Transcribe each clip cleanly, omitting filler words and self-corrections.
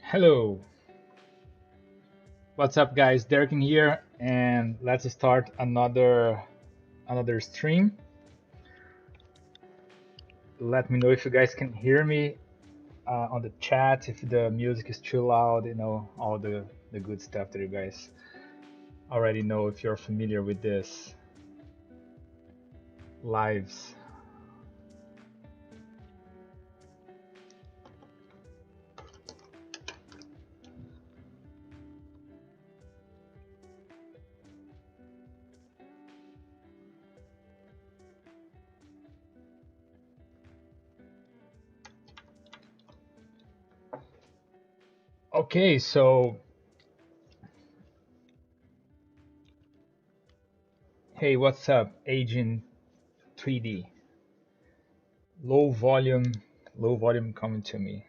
Hello, what's up, guys? Deryck in here, and let's start another stream. Let me know if you guys can hear me on the chat, if the music is too loud, all the good stuff that you guys already know if you're familiar with this lives. Okay, so hey, what's up, Agent 3D? Low volume, low volume coming to me.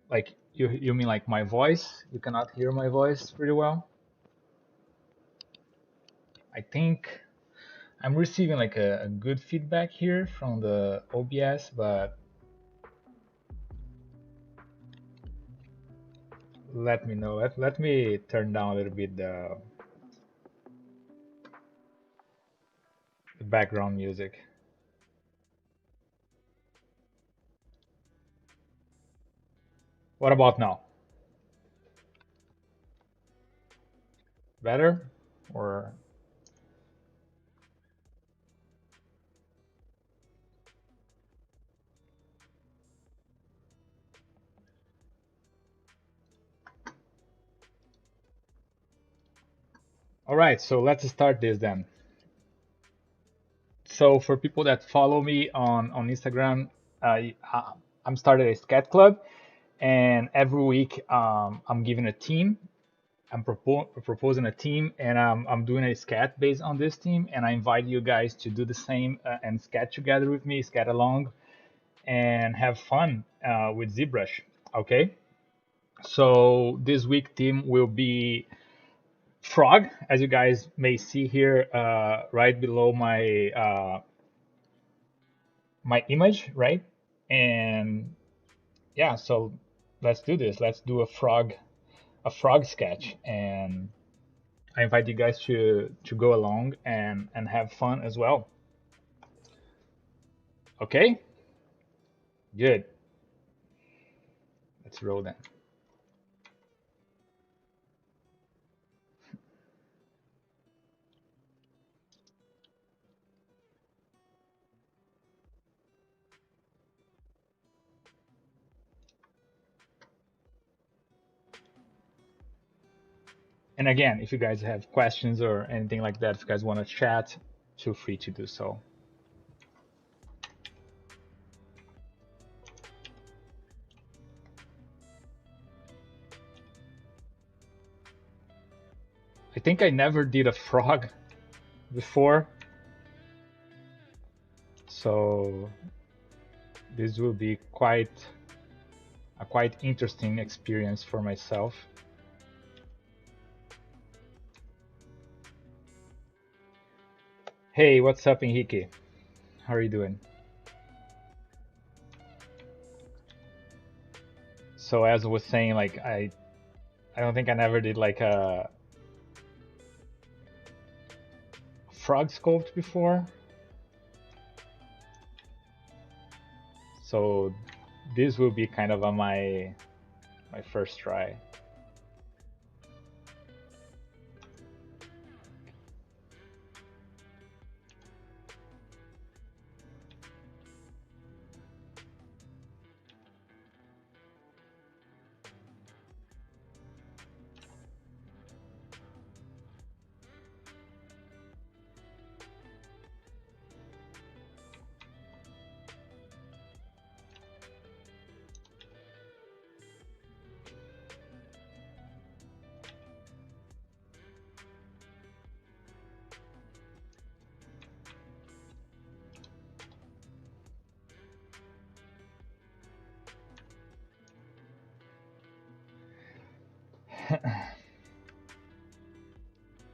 Like you mean like my voice? You cannot hear my voice pretty well? I think I'm receiving like a good feedback here from the OBS, but let me know. Let me turn down a little bit the background music. What about now? Better? Or all right, so let's start this then. So for people that follow me on Instagram, I'm started a SketchClub, and every week I'm giving a team. I'm proposing a team, and I'm doing a sketch based on this team, and I invite you guys to do the same and sketch together with me, sketch along, and have fun with ZBrush. Okay, so this week team will be frog, as you guys may see here, right below my image, right? And yeah, so let's do this. Let's do a frog sketch, and I invite you guys to go along and have fun as well. Okay, good. Let's roll then. And again, if you guys have questions or anything like that, if you guys want to chat, feel free to do so. I think I never did a frog before, so this will be a quite interesting experience for myself. Hey, what's up, Enrique? How are you doing? So as I was saying, like I don't think I never did like a frog sculpt before. So this will be kind of my first try.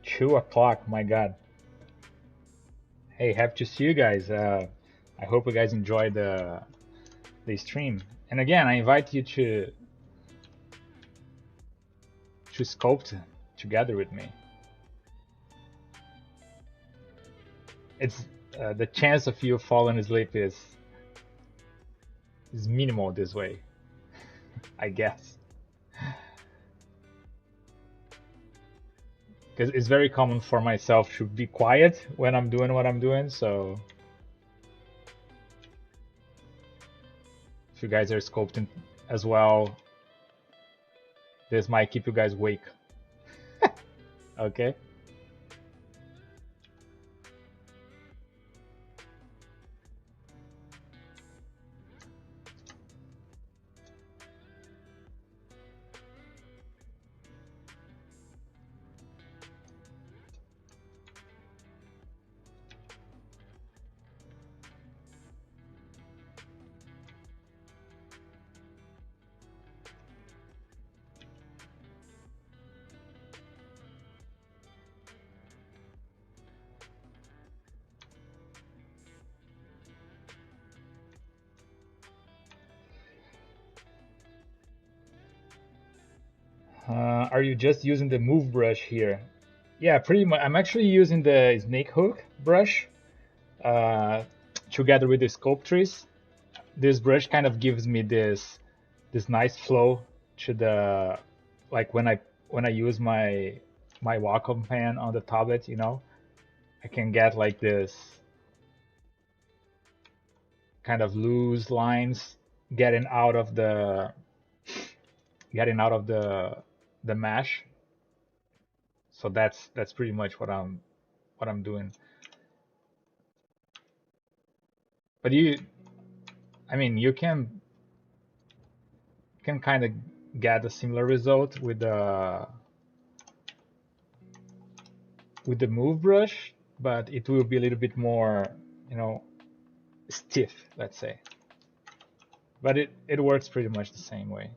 Two o'clock, my God. Hey, happy to see you guys. I hope you guys enjoyed the stream. And again, I invite you to sculpt together with me. It's the chance of you falling asleep is minimal this way, I guess. Because it's very common for myself to be quiet when I'm doing what I'm doing, so if you guys are sculpting as well, this might keep you guys awake. Okay? Are you just using the move brush here? Yeah, pretty much. I'm actually using the snake hook brush together with the sculptures. This brush kind of gives me this nice flow to the, like when I use my Wacom pen on the tablet, you know, I can get like this kind of loose lines getting out of the mesh. So that's pretty much what I'm doing. But I mean, you can kind of get a similar result with the move brush, but it will be a little bit more, you know, stiff, let's say. But it works pretty much the same way.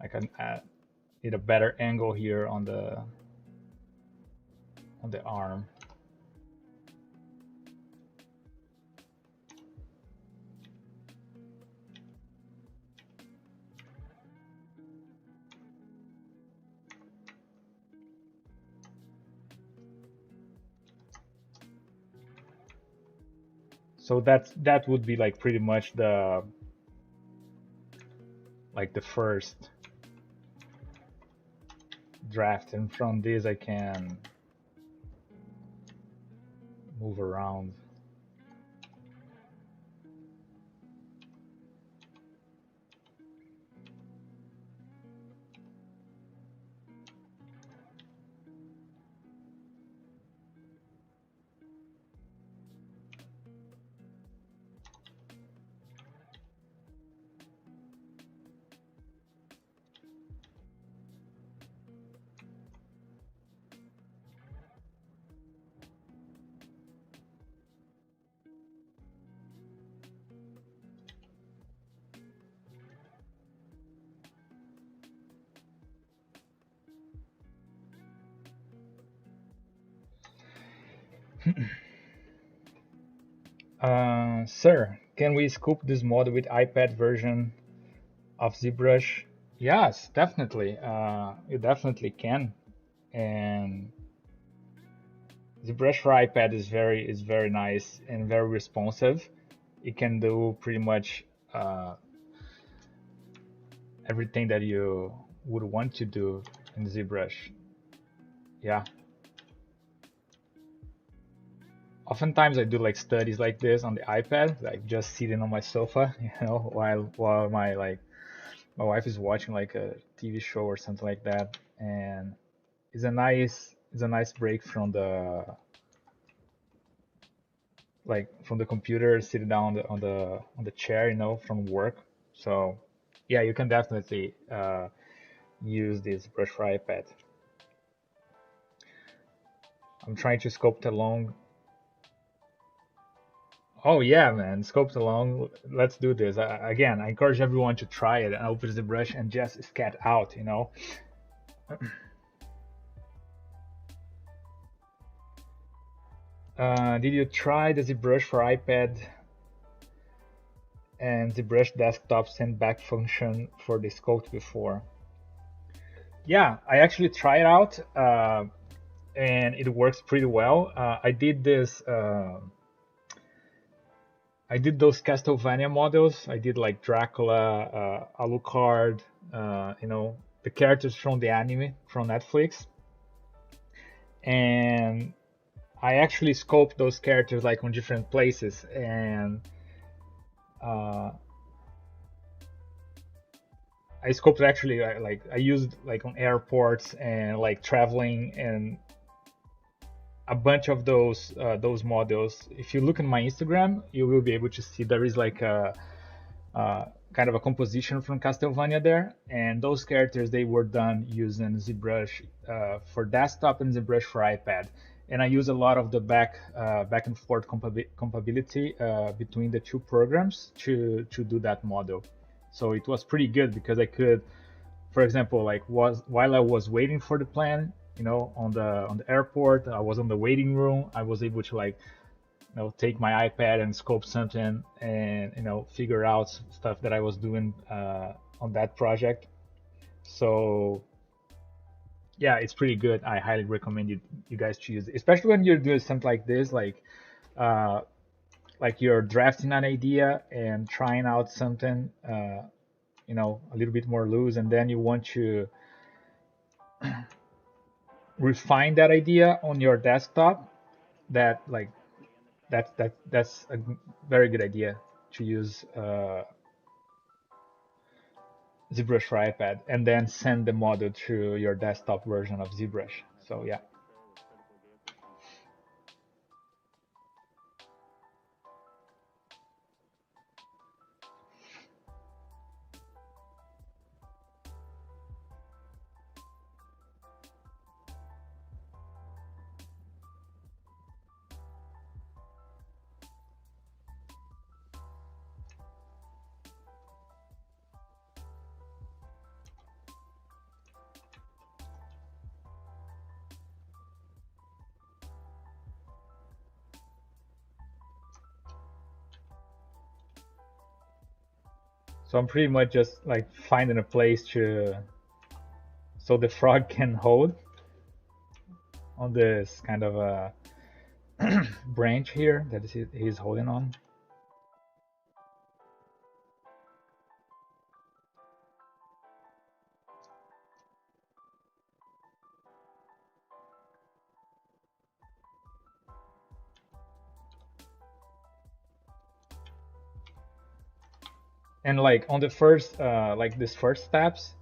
I can need a better angle here on the arm. So that would be like pretty much the first draft, and from this I can move around. Sir, can we scoop this model with iPad version of ZBrush? Yes, definitely. You definitely can. And ZBrush for iPad is very nice and very responsive. It can do pretty much everything that you would want to do in ZBrush. Yeah. Oftentimes I do like studies like this on the iPad, like just sitting on my sofa, you know, while my wife is watching like a TV show or something like that, and it's a nice break from the like from the computer, sitting down on the chair, you know, from work. So yeah, you can definitely use this brush for iPad. I'm trying to sculpt along. Oh yeah, man, sculpt along. Let's do this. Again, I encourage everyone to try it and open the brush and just scat out, you know. Did you try the ZBrush for iPad and ZBrush desktop send back function for the sculpt before? Yeah, I actually tried it out, and it works pretty well. I did those Castlevania models. I did like Dracula, Alucard, you know, the characters from the anime from Netflix, and I actually scoped those characters like on different places, and uh, I scoped actually like I used like on airports and like traveling and a bunch of those models. If you look in my Instagram, you will be able to see there is like a kind of a composition from Castlevania there, and those characters they were done using ZBrush for desktop and ZBrush for iPad. And I use a lot of the back and forth compatibility between the two programs to do that model. So it was pretty good because I could, for example, like was while I was waiting for the plane, you know, on the airport, I was on the waiting room. I was able to like, you know, take my iPad and scope something and you know figure out stuff that I was doing on that project. So yeah, it's pretty good. I highly recommend you guys to use it, especially when you're doing something like this, uh, like you're drafting an idea and trying out something, you know, a little bit more loose, and then you want to refine that idea on your desktop. That like that's a very good idea to use ZBrush for iPad and then send the model to your desktop version of ZBrush. So yeah. So I'm pretty much just like finding a place to so the frog can hold on this kind of a branch here that he's holding on. And like on the first like this first steps,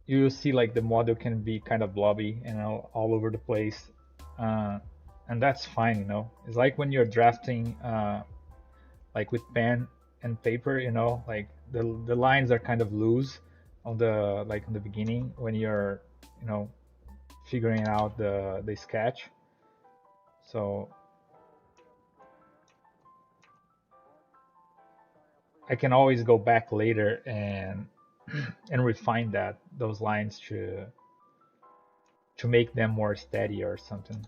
you see like the model can be kind of blobby, you know, all over the place, uh, and that's fine, you know. It's like when you're drafting like with pen and paper, you know, like the lines are kind of loose on the like in the beginning when you're, you know, figuring out the sketch. So I can always go back later and and refine that those lines to make them more steady or something.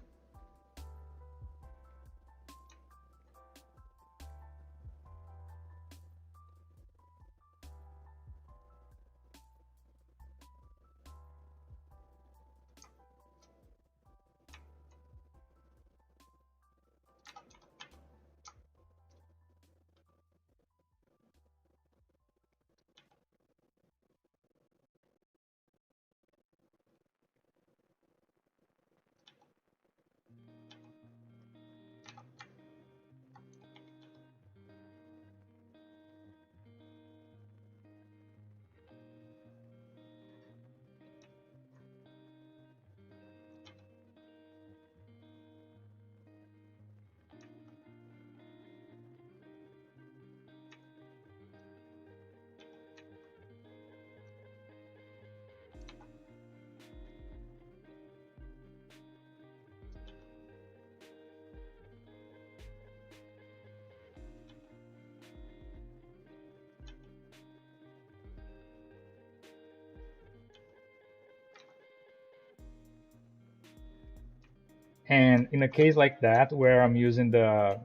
And in a case like that, where I'm using the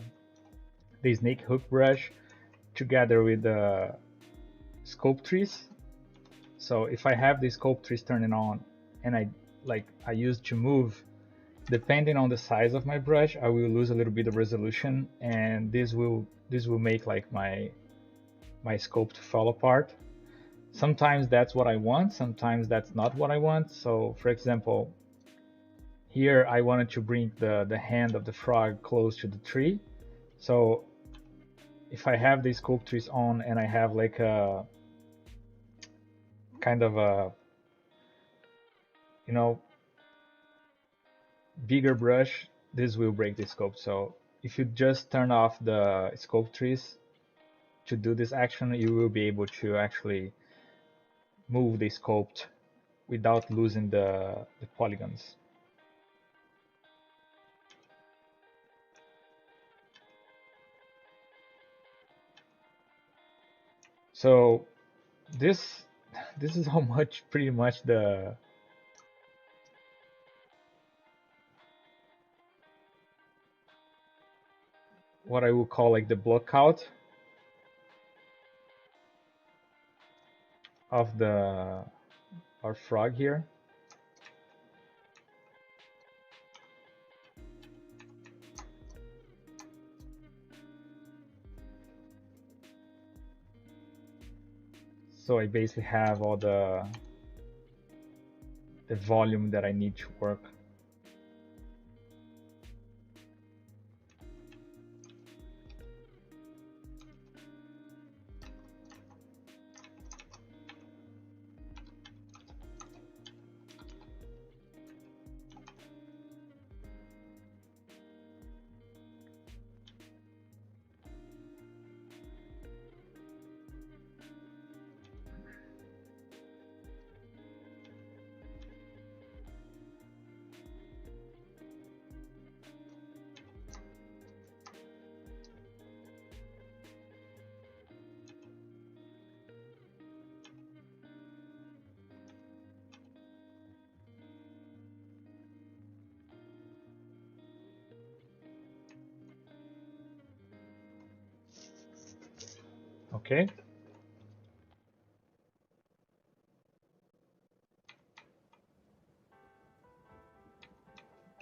snake hook brush together with the sculpt trees, so if I have the sculpt trees turning on and I use to move, depending on the size of my brush, I will lose a little bit of resolution, and this will make like my sculpt fall apart. Sometimes that's what I want, sometimes that's not what I want. So for example, here I wanted to bring the hand of the frog close to the tree. So if I have these sculpt trees on and I have like a kind of a, you know, bigger brush, this will break the sculpt. So if you just turn off the sculpt trees to do this action, you will be able to actually move the sculpt without losing the polygons. So this is how much, pretty much, the what I would call like the blockout of our frog here. So I basically have all the volume that I need to work. Okay.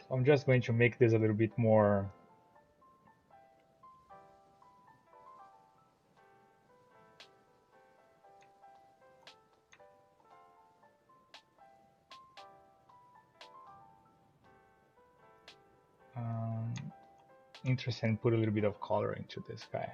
I'm just going to make this a little bit more interesting and put a little bit of color into this guy.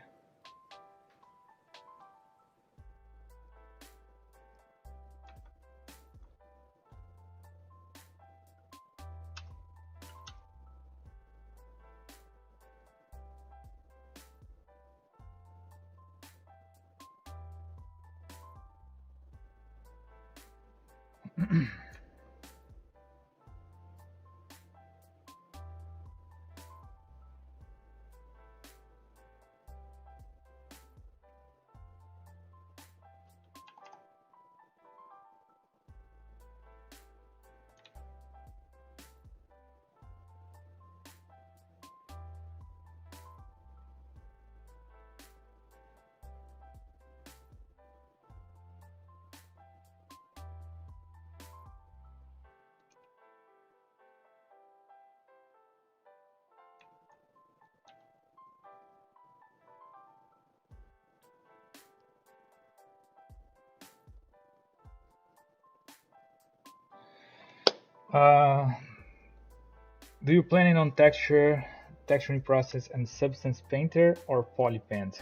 Do you planning on texturing process and substance painter or polypaint?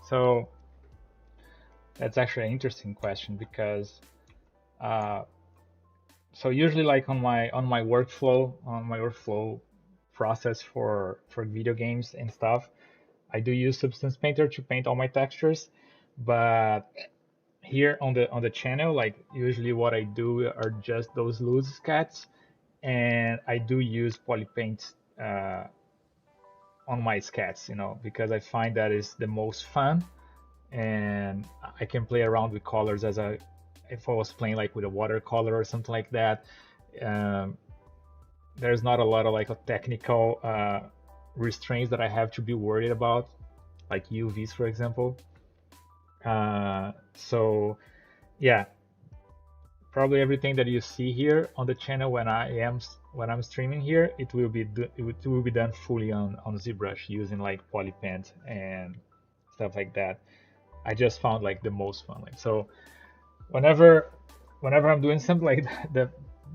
So that's actually an interesting question, because so usually like on my workflow process for video games and stuff, I do use substance painter to paint all my textures. But here on the channel, like usually what I do are just those loose sketches, and I do use polypaint on my sketches, because I find that is the most fun, and I can play around with colors if I was playing like with a watercolor or something like that. there's not a lot of like a technical restraints that I have to be worried about, like UVs, for example. So yeah, probably everything that you see here on the channel when I'm streaming here, it will be done fully on ZBrush using like Polypaint and stuff like that. I just found like the most fun. Like so, whenever I'm doing something like that,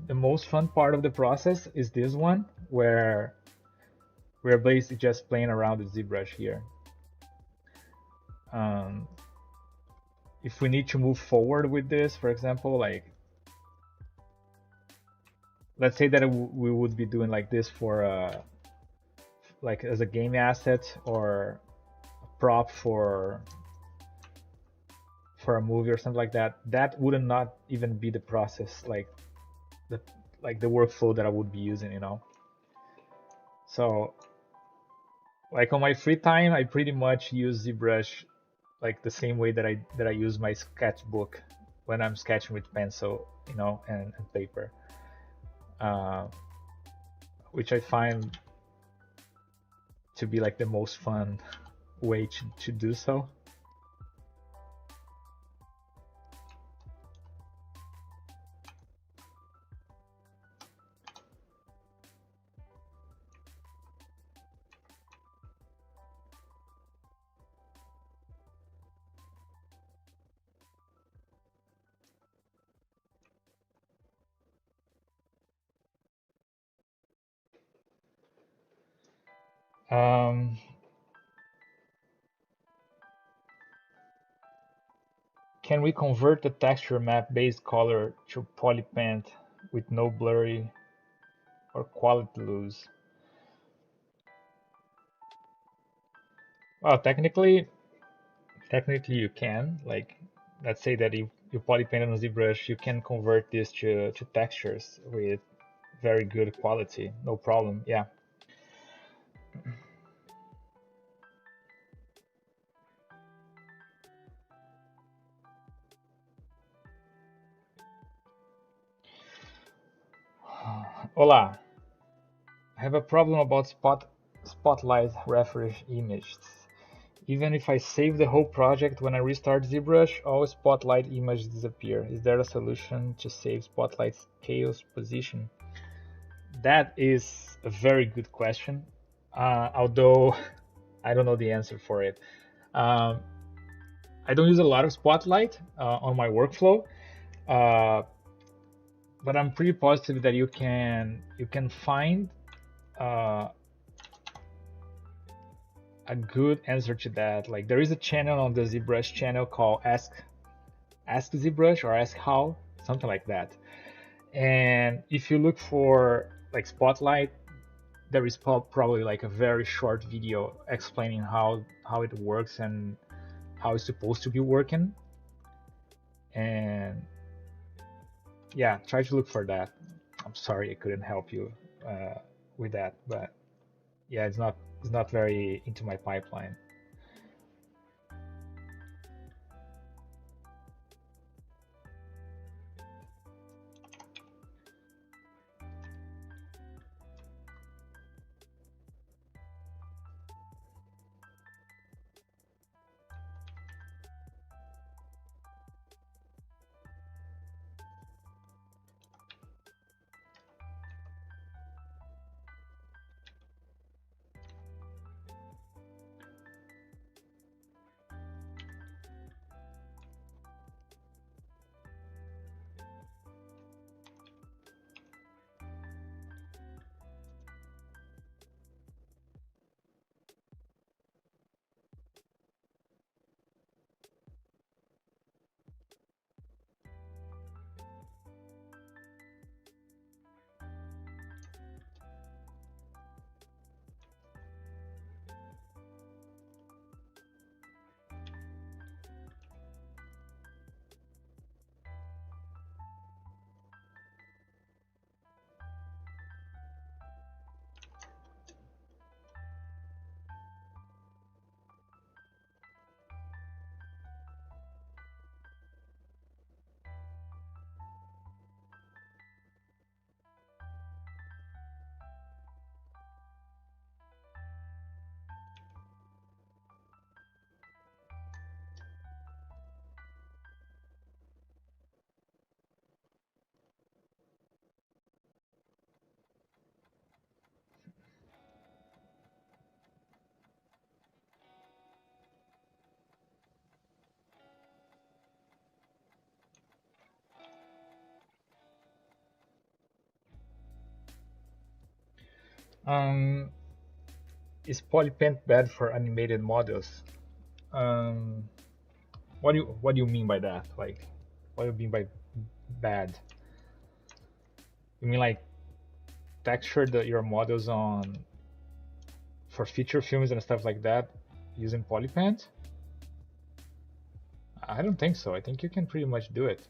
the most fun part of the process is this one where we're basically just playing around with ZBrush here. If we need to move forward with this, for example, like let's say that we would be doing like this for like as a game asset or a prop for a movie or something like that, that would not even be the process, like the workflow that I would be using, you know. So like on my free time, I pretty much use ZBrush like the same way that I use my sketchbook when I'm sketching with pencil, you know, and paper, which I find to be like the most fun way to do so. Can we convert the texture map based color to polypaint with no blurry or quality lose? Well, technically you can. Like, let's say that if you polypaint on ZBrush, you can convert this to textures with very good quality, no problem. Yeah. Hola. I have a problem about spotlight refresh images. Even if I save the whole project, when I restart ZBrush, all spotlight images disappear. Is there a solution to save spotlight's chaos position? That is a very good question, although I don't know the answer for it. I don't use a lot of spotlight on my workflow, but I'm pretty positive that you can find a good answer to that. Like there is a channel on the ZBrush channel called Ask ZBrush or Ask How, something like that. And if you look for like spotlight, there is probably like a very short video explaining how it works and how it's supposed to be working. And yeah, try to look for that. I'm sorry I couldn't help you with that, but yeah, it's not very into my pipeline. Um, is Polypaint bad for animated models? Um, what do you mean by that? Like, what do you mean by bad? You mean like texture your models on for feature films and stuff like that using Polypaint? I don't think so. I think you can pretty much do it.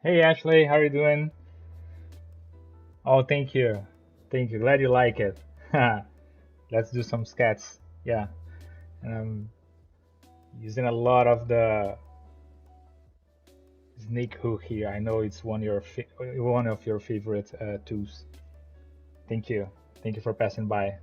Hey Ashley, how are you doing? Oh, thank you. Thank you. Glad you like it. Let's do some sketches. Yeah. And I'm using a lot of the snake hook here. I know it's one of your favorite tools. Thank you. Thank you for passing by.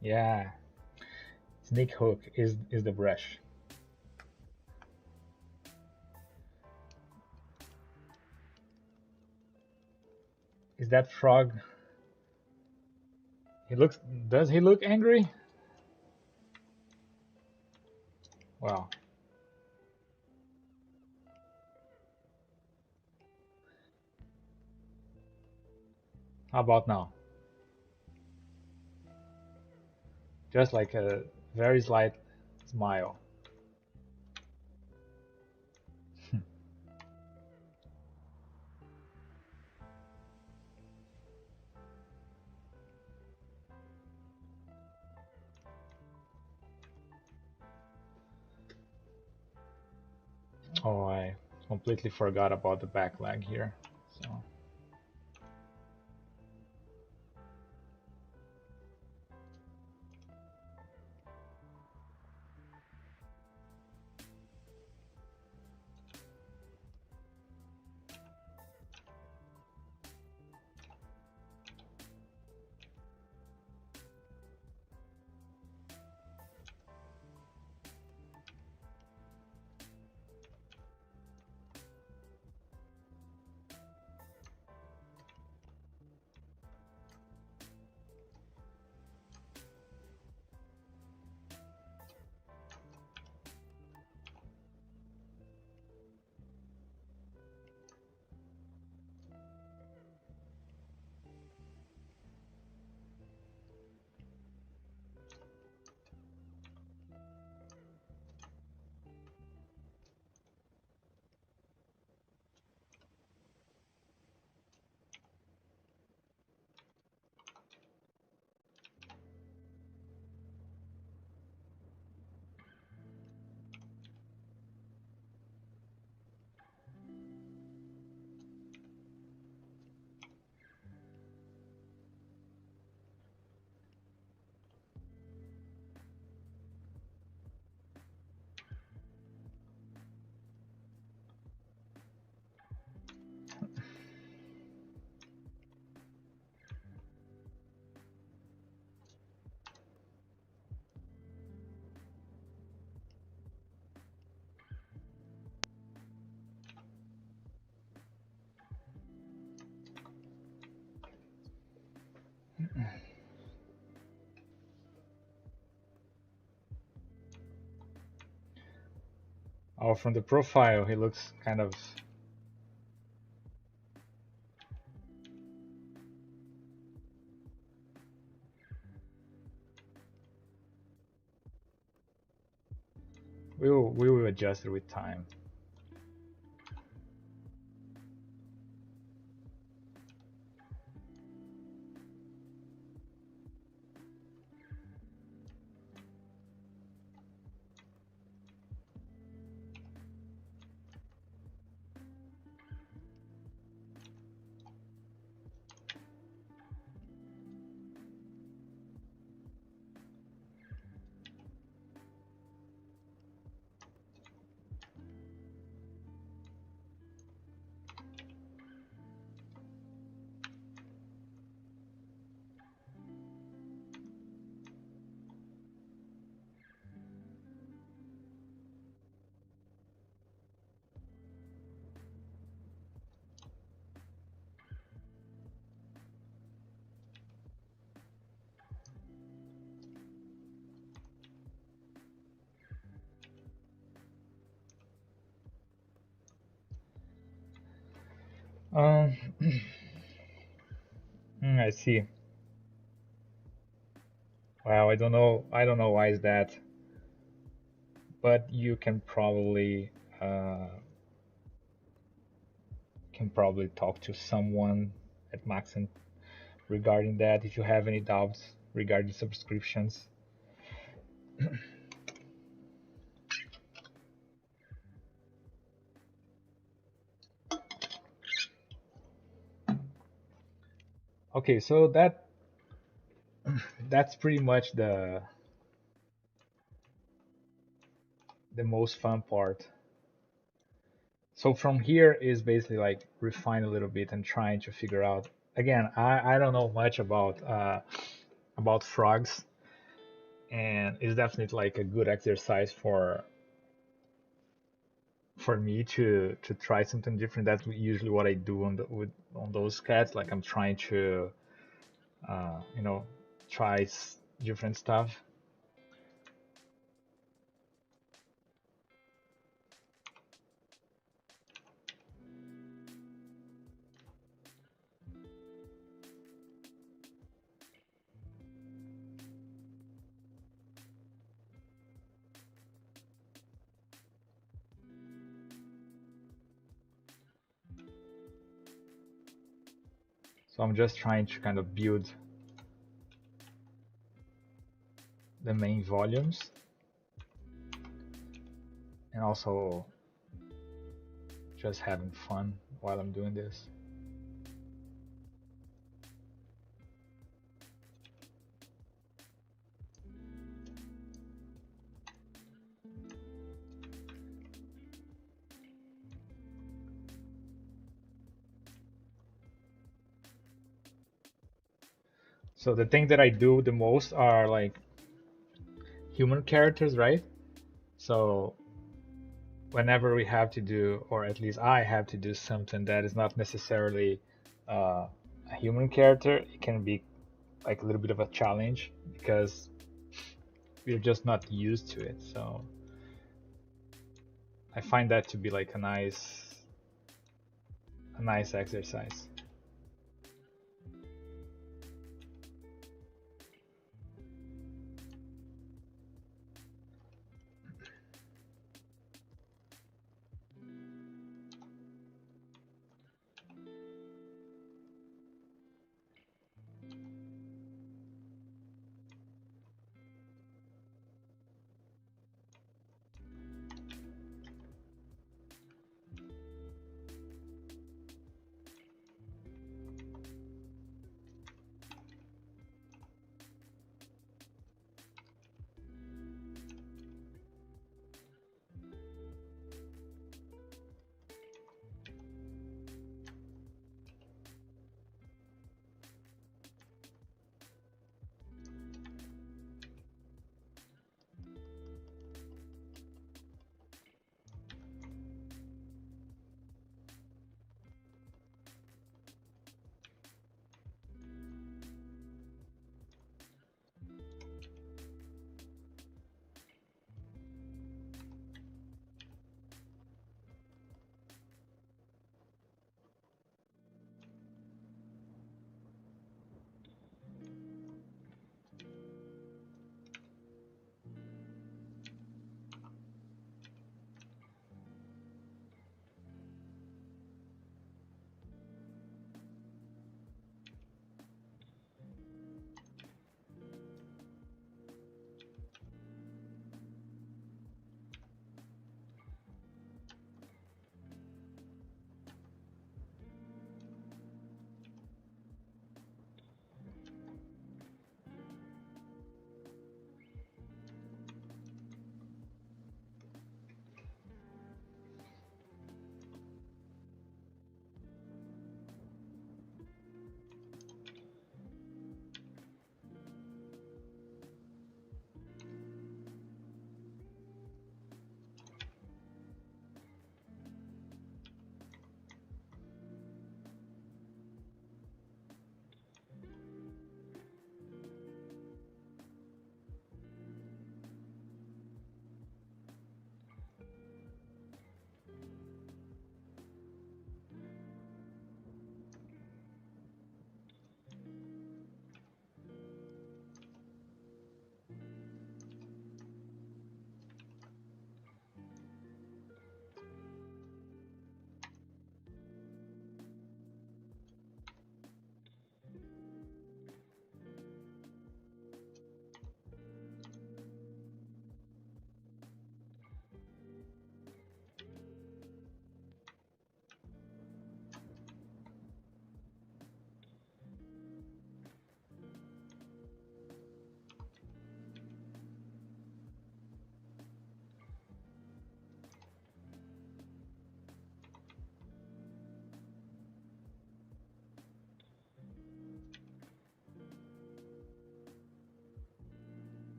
Yeah, snake hook is the brush. Is that frog? He looks. Does he look angry? Wow. How about now? Just like a very slight smile. Oh, I completely forgot about the back leg here. So. Oh, from the profile, he looks kind of. We will adjust it with time. Um, I see. Wow, I don't know. I don't know why is that, but you uh, can probably talk to someone at Maxon regarding that if you have any doubts regarding subscriptions. Okay, so that's pretty much the most fun part. So from here is basically like refine a little bit and trying to figure out again, I don't know much about frogs, and it's definitely like a good exercise for me to try something different. That's usually what I do on those cats. Like I'm trying to you know, try different stuff. So I'm just trying to kind of build the main volumes, and also just having fun while I'm doing this. So the thing that I do the most are like human characters, right? So whenever we have to do, or at least I have to do something that is not necessarily a human character, it can be like a little bit of a challenge because we're just not used to it. So I find that to be like a nice exercise.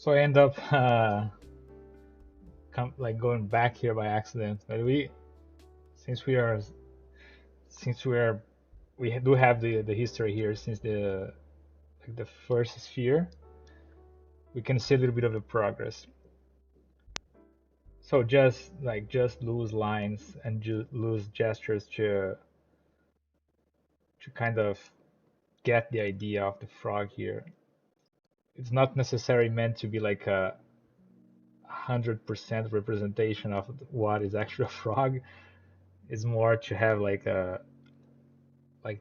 So I end up like going back here by accident. But since we are since we are we do have the history here since the like the first sphere, we can see a little bit of the progress. So just lose lines and lose gestures to kind of get the idea of the frog here. It's not necessarily meant to be like a 100% representation of what is actually a frog. It's more to have like the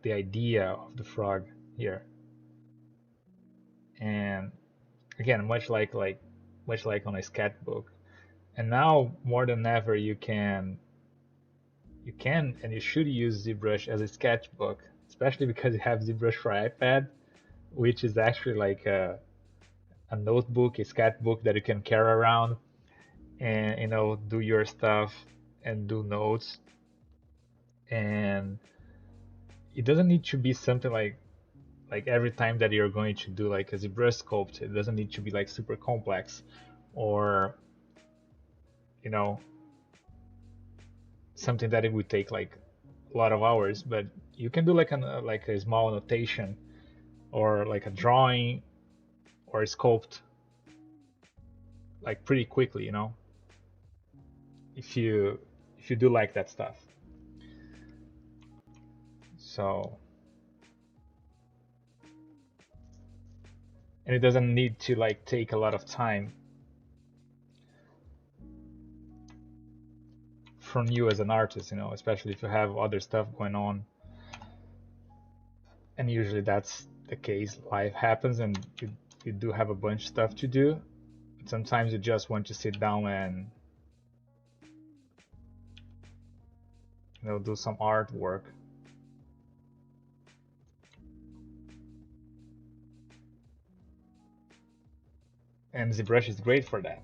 idea of the frog here. And again, much like on a sketchbook. And now more than ever, you can and you should use ZBrush as a sketchbook, especially because you have ZBrush for iPad, which is actually like a notebook, a sketchbook that you can carry around and do your stuff and do notes. And it doesn't need to be something like every time that you're going to do like a ZBrush sculpt, it doesn't need to be like super complex or you know something that it would take like a lot of hours. But you can do like a small annotation or like a drawing or a sculpt like pretty quickly, if you do like that stuff. So, and it doesn't need to like take a lot of time from you as an artist, especially if you have other stuff going on. And usually that's the case. Life happens and you do have a bunch of stuff to do. Sometimes you just want to sit down and do some artwork. And ZBrush is great for that.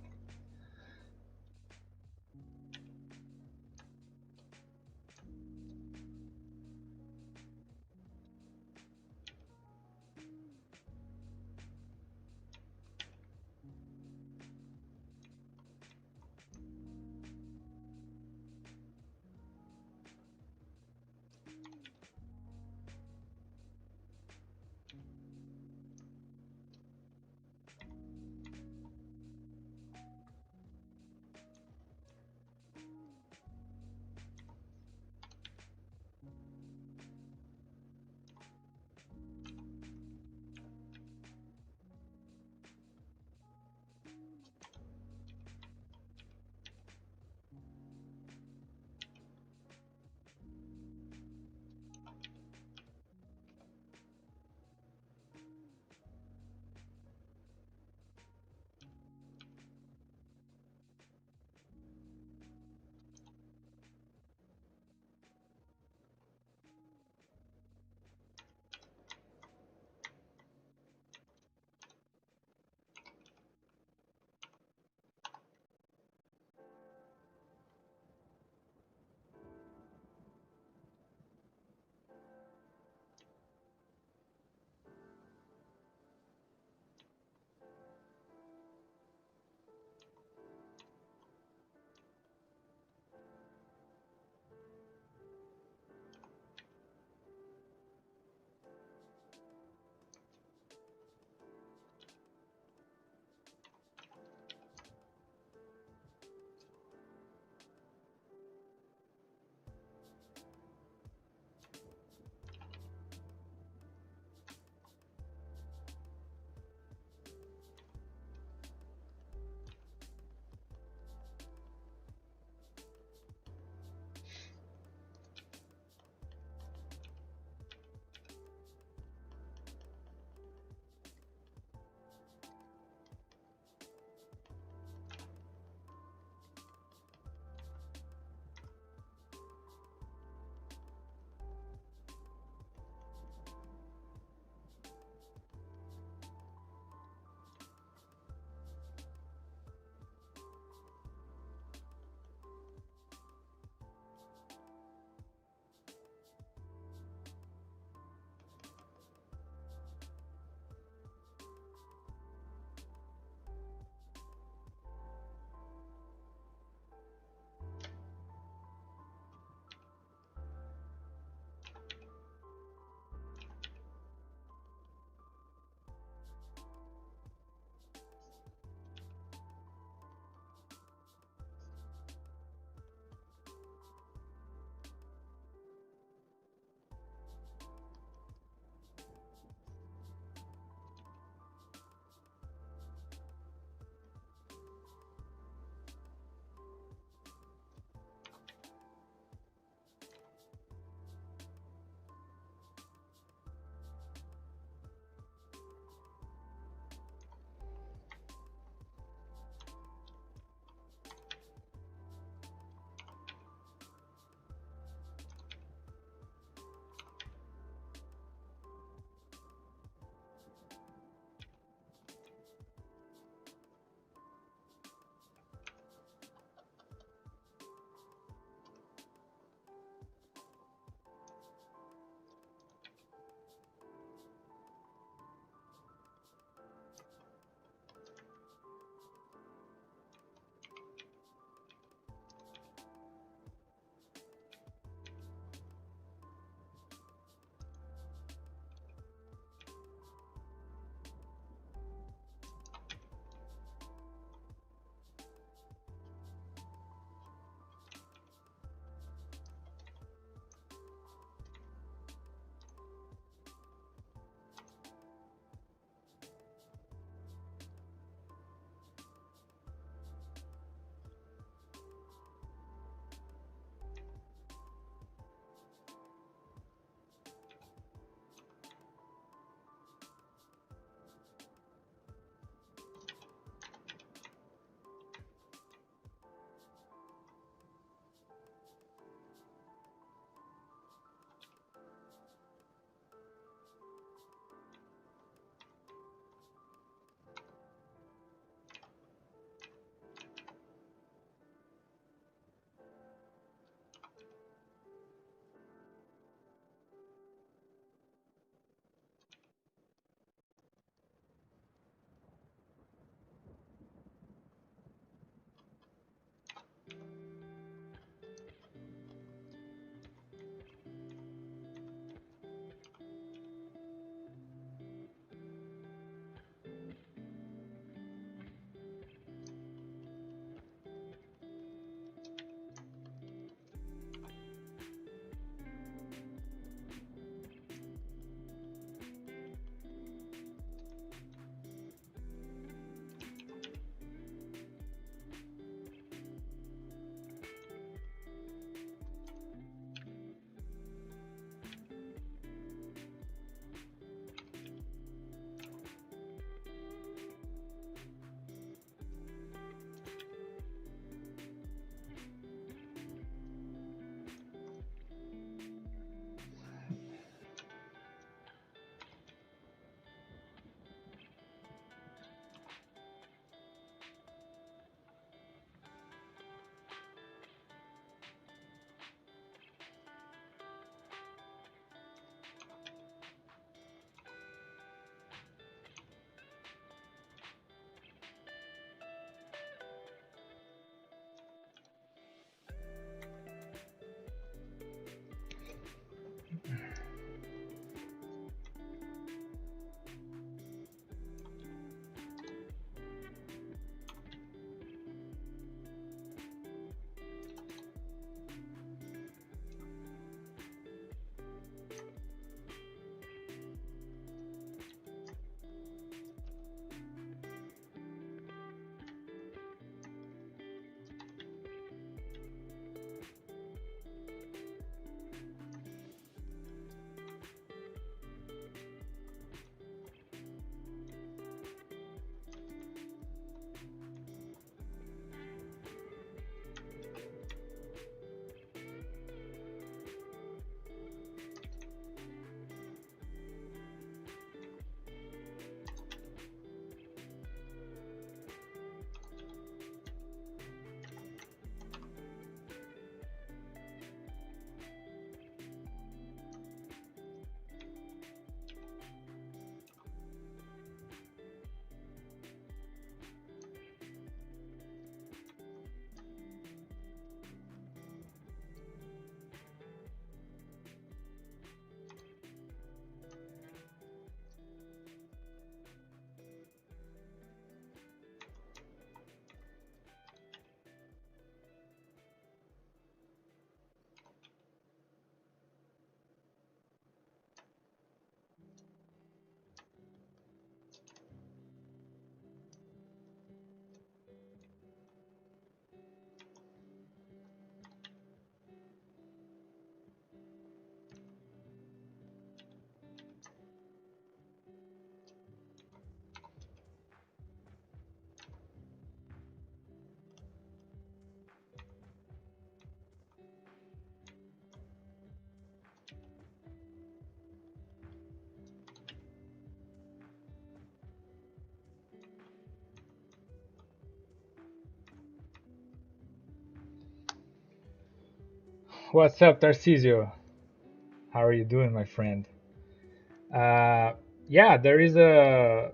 What's up, Tarcisio? How are you doing, my friend? Uh, yeah, there is a.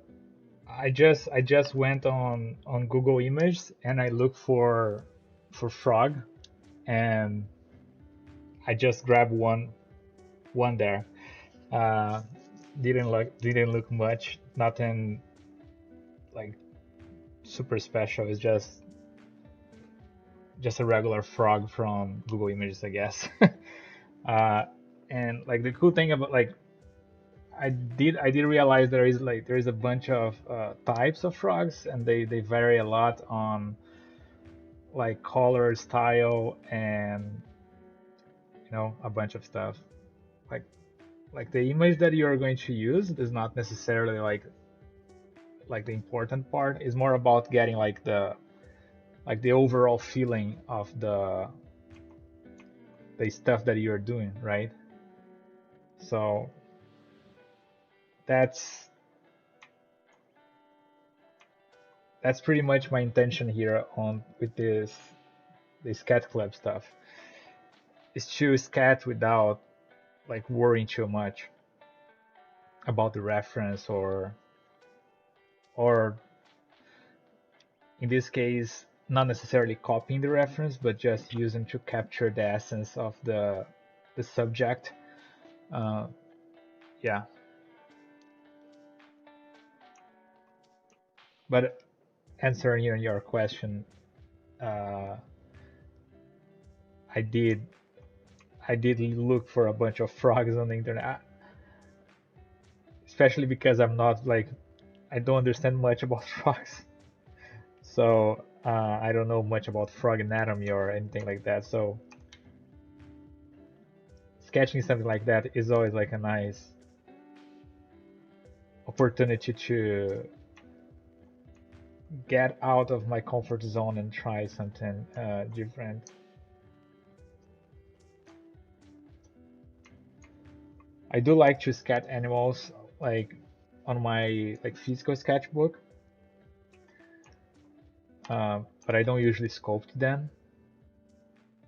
I just went on Google Images and I looked for frog, and I just grabbed one there. Uh, didn't look much, nothing like super special. It's just a regular frog from Google Images, I guess. uh, and like the cool thing about like I did realize there is a bunch of types of frogs, and they vary a lot on like color, style, and a bunch of stuff. Like like the image that you're going to use is not necessarily like the important part. It's more about getting like the overall feeling of the stuff that you're doing, right? So that's that's pretty much my intention here on with this cat club stuff, is to sketch without like worrying too much about the reference, or in this case not necessarily copying the reference, but just using to capture the essence of the subject. uh, yeah, but answering your question, uh, I did I did look for a bunch of frogs on the internet, especially because I don't understand much about frogs. So I don't know much about frog anatomy or anything like that. So sketching something like that is always like a nice opportunity to get out of my comfort zone and try something different. I do like to sketch animals like on my like physical sketchbook, but I don't usually sculpt them.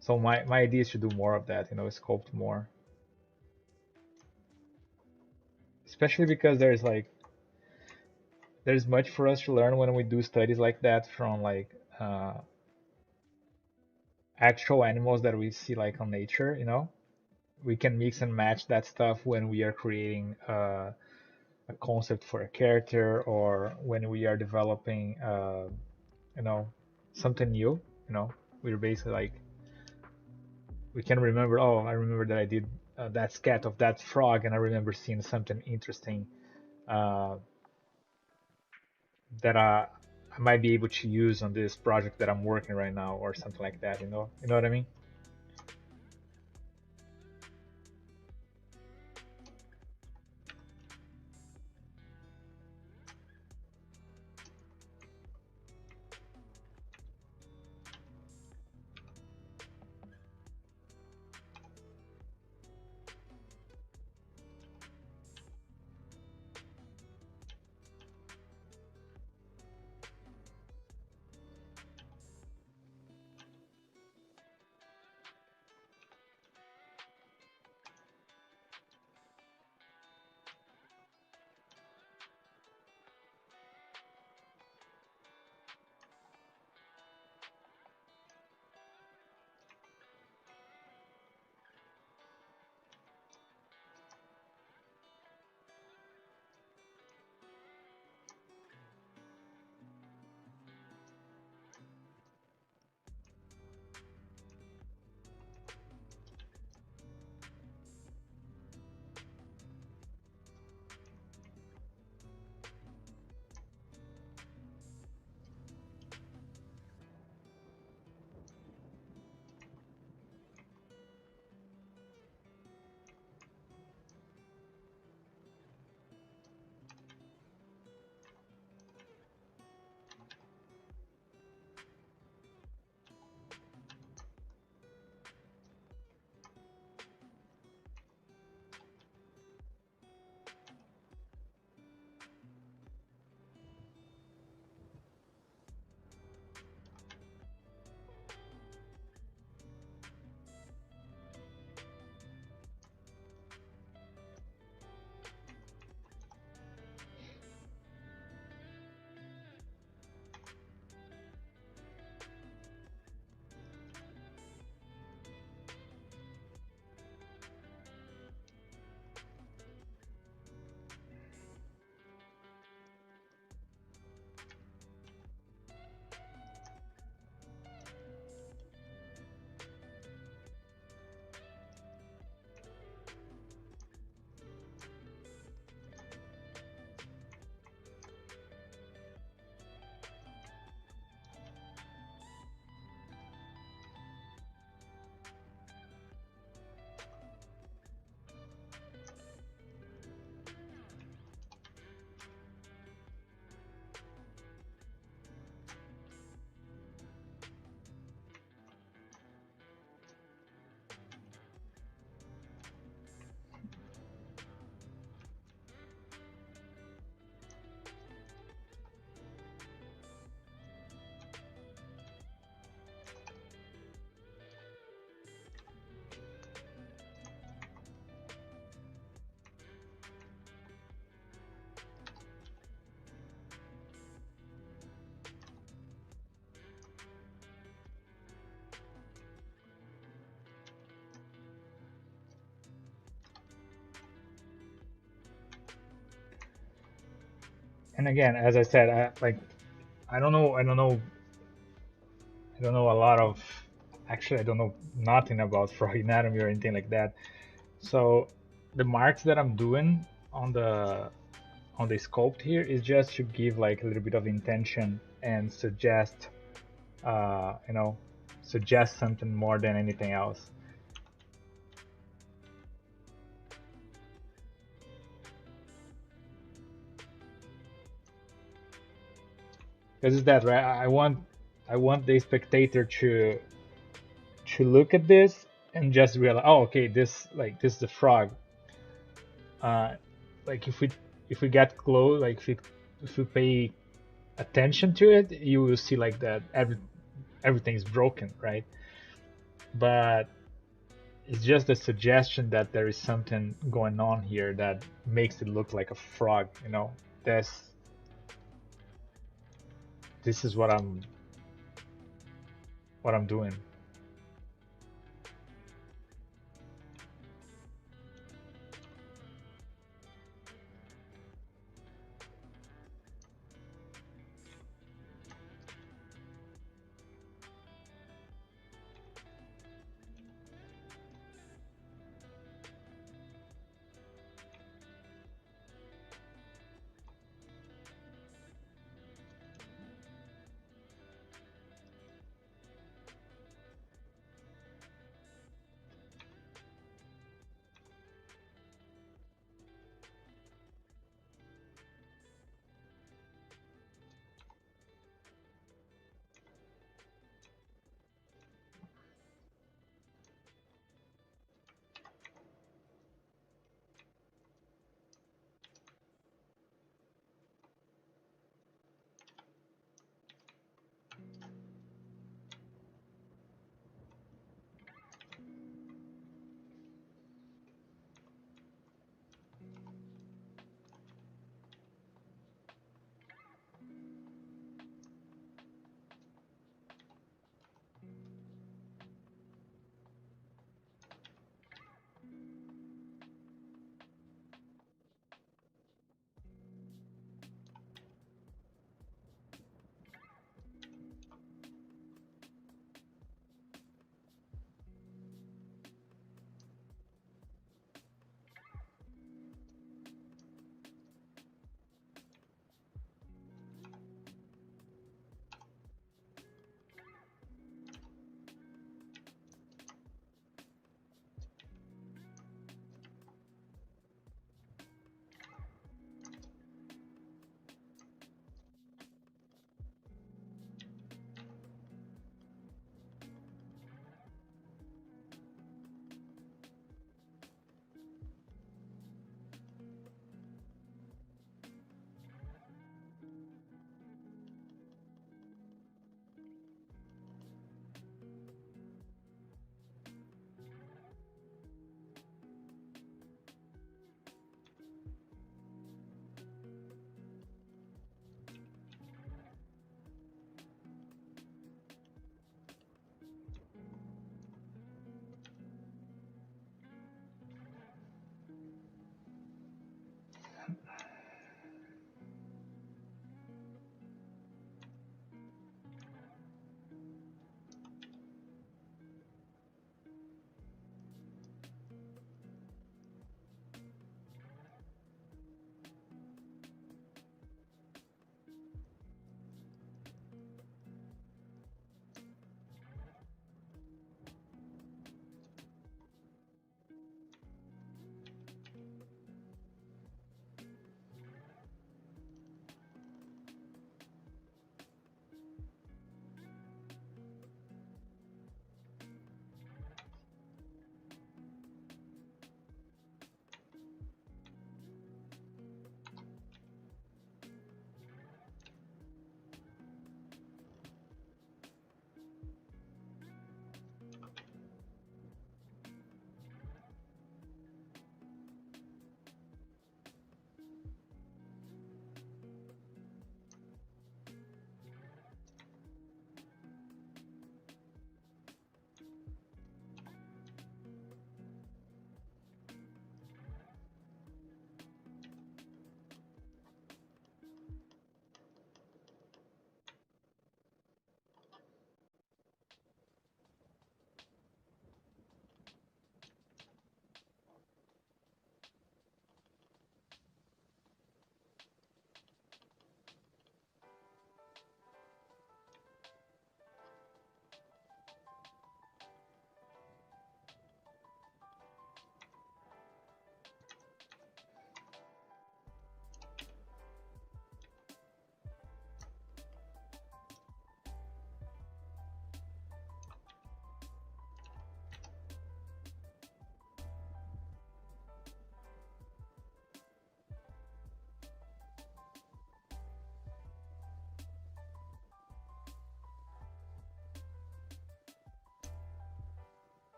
So my idea is to do more of that, sculpt more. Especially because there's much for us to learn when we do studies like that from like uh, actual animals that we see like on nature. We can mix and match that stuff when we are creating a concept for a character, or when we are developing you know something new. We're basically like, we can remember, oh, I remember that I did that sketch of that frog, and I remember seeing something interesting uh, that I might be able to use on this project that I'm working right now, or something like that. You know what I mean? And again, as I said, I don't know a lot of, actually, I don't know nothing about frog anatomy or anything like that. So the marks that I'm doing on the sculpt here is just to give like a little bit of intention and suggest, you know, suggest something more than anything else. This is that, right? I want the spectator to look at this and just realize, oh, okay, this is the frog. Uh, like if we get close, like if we pay attention to it, you will see like that everything's broken, right? But it's just a suggestion that there is something going on here that makes it look like a frog, you know. This is what I'm doing.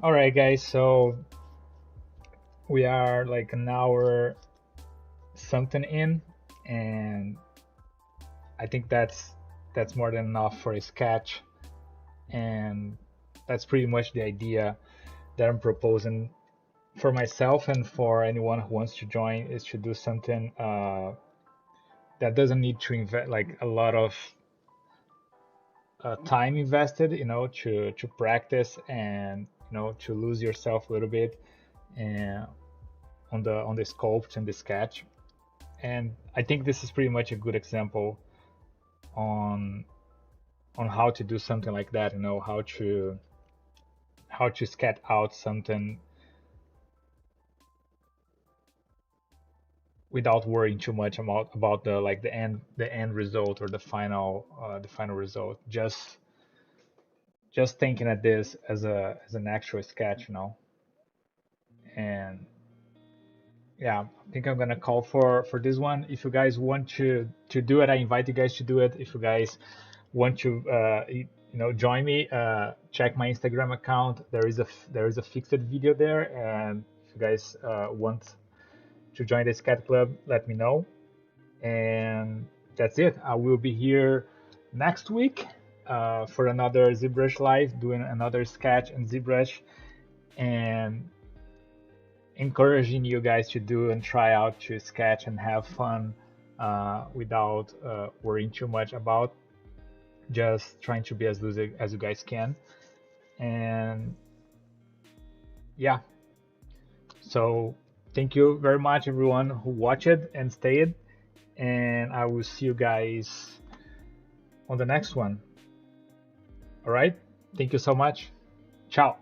All right, guys, so we are like an hour something in, and I think that's more than enough for a sketch, and that's pretty much the idea that I'm proposing for myself and for anyone who wants to join, is to do something that doesn't need to invest like a lot of time invested, to practice and to lose yourself a little bit and on the sculpt and the sketch. And I think this is pretty much a good example on how to do something like that, how to sketch out something without worrying too much about the end result or the final result. Just thinking at this as an actual sketch, and yeah, I think I'm gonna call for this one. If you guys want to do it, I invite you guys to do it. If you guys want to join me, check my Instagram account. There is a fixed video there, and if you guys want to join the Sketch Club, let me know. And that's it. I will be here next week for another ZBrush live, doing another sketch and ZBrush, and encouraging you guys to do and try out to sketch and have fun without worrying too much about, just trying to be as loose as you guys can. And yeah, so thank you very much everyone who watched and stayed, and I will see you guys on the next one. All right, thank you so much. Ciao.